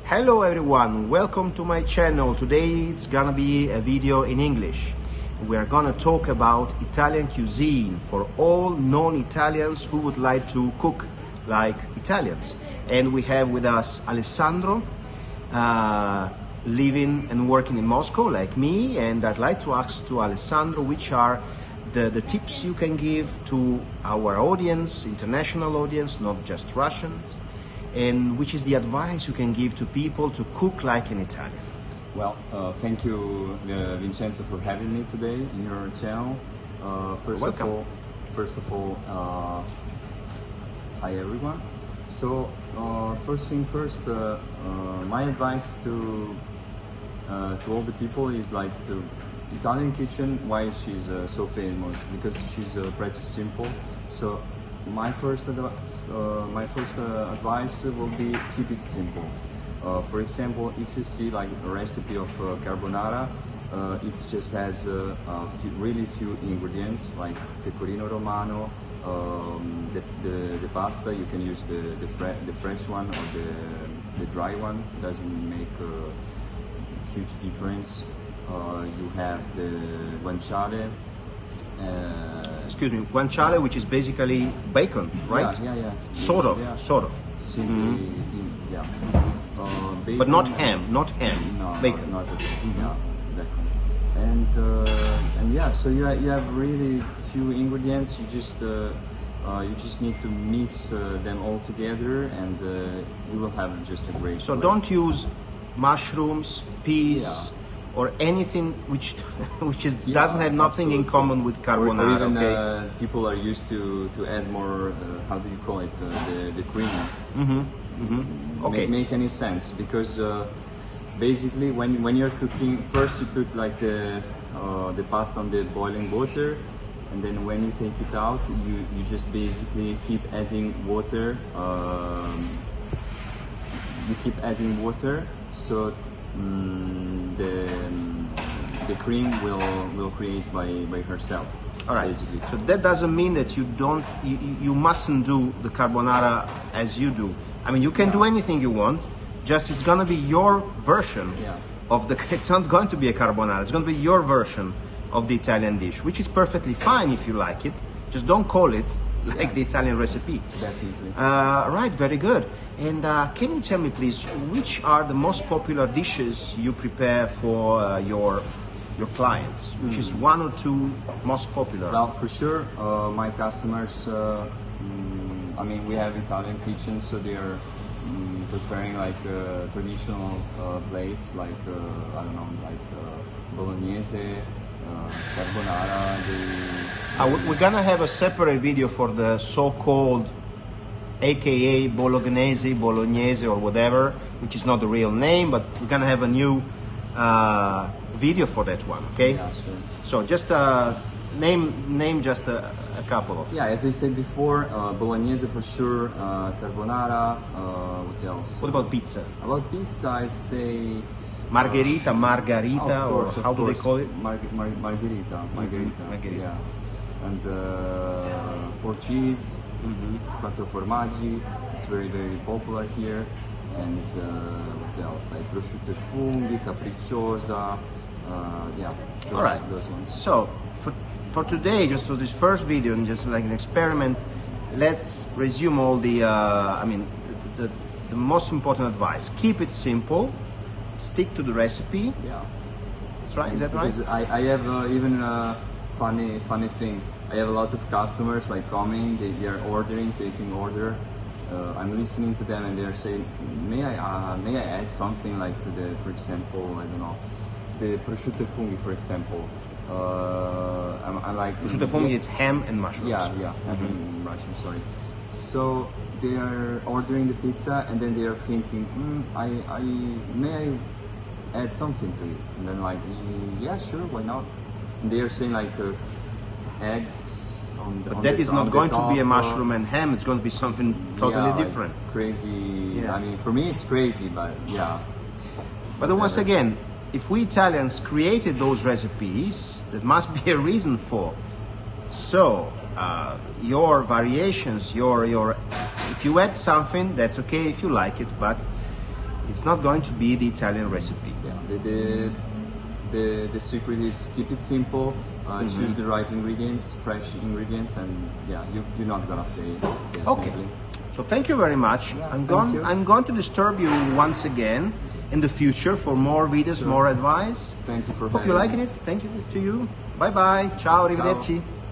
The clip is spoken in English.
Hello everyone, welcome to my channel. Today it's gonna be a video in English. We are gonna talk about Italian cuisine for all non-Italians who would like to cook like Italians. And we have with us Alessandro, living and working in Moscow like me, and I'd like to ask to Alessandro which are the tips you can give to our audience, international audience, not just Russians, and which is the advice you can give to people to cook like an Italian. Well, thank you, Vincenzo, for having me today in your channel. First of all, hi everyone. So, first thing first, my advice to all the people is like the Italian kitchen. Why she's so famous? Because she's pretty simple. So, my first advice will be keep it simple. For example, if you see like a recipe of carbonara, it just has really few ingredients like pecorino romano, the pasta. You can use the fresh one or the dry one. Doesn't make a huge difference. You have the guanciale. Excuse me, guanciale, which is basically bacon, right? Yeah. Sort of. Simply, yeah. Bacon, But not ham, no, bacon. Not at all. Yeah, bacon. And yeah, so you have really few ingredients. You just need to mix them all together, and you will have just a great. So don't use mushrooms, peas, or anything which doesn't have nothing in common with carbonara. Or even okay? People are used to add more. How do you call it? The cream. Okay. Make any sense, because basically when you're cooking, first you put like the pasta on the boiling water, and then when you take it out, you just basically keep adding water. You keep adding water, so the cream will create by herself. All right. Basically. So that doesn't mean that you mustn't do the carbonara as you do. I mean, you can do anything you want. Just it's gonna be your version of the. It's not going to be a carbonara. It's going to be your version of the Italian dish, which is perfectly fine if you like it. Just don't call it like the Italian recipe. Definitely. Right. Very good. And can you tell me, please, which are the most popular dishes you prepare for your clients? Which is one or two most popular? Well, for sure, my customers. I mean, we have Italian kitchens, so they are preferring like traditional plates, like I don't know, like bolognese, carbonara. We're gonna have a separate video for the so-called AKA bolognese, or whatever, which is not the real name, but we're gonna have a new video for that one, okay? Yeah, sure. So just name just a couple of. Yeah, as I said before, bolognese for sure, carbonara. What else? What about pizza? About pizza, I'd say margherita, or how do they call it? Margherita. Yeah, and for cheese, quattro formaggi. It's very popular here. And what else? Like prosciutto e funghi, capricciosa. Yeah, all right. Those ones. So for today, just for this first video and just like an experiment, let's resume all the the most important advice. Keep it simple, stick to the recipe. Yeah, that's right. Is that right? Because I have even a funny thing. I have a lot of customers like coming, they are ordering, taking order. I'm listening to them and they're saying, may I add something like to the, for example, I don't know, the prosciutto e funghi, for example. I like prosciutto e funghi. It's ham and mushrooms. Yeah, ham and mushrooms. Sorry. So they are ordering the pizza and then they are thinking, may I add something to it? And then like, yeah, sure, why not? And they are saying like eggs. But that is not going to be a mushroom and ham. It's going to be something totally different. Like crazy. Yeah. I mean, for me, it's crazy, but yeah. But once again, if we Italians created those recipes, there must be a reason for. So your variations, if you add something, that's okay if you like it, but it's not going to be the Italian recipe. Yeah, the secret is keep it simple, choose the right ingredients, fresh ingredients, and yeah, you're not gonna fail. Definitely. Okay, so thank you very much. Yeah, I'm going to disturb you once again in the future for more videos, more advice. Thank you for Hope you like it. Thank you to you. Bye bye. Ciao, arrivederci. Ciao.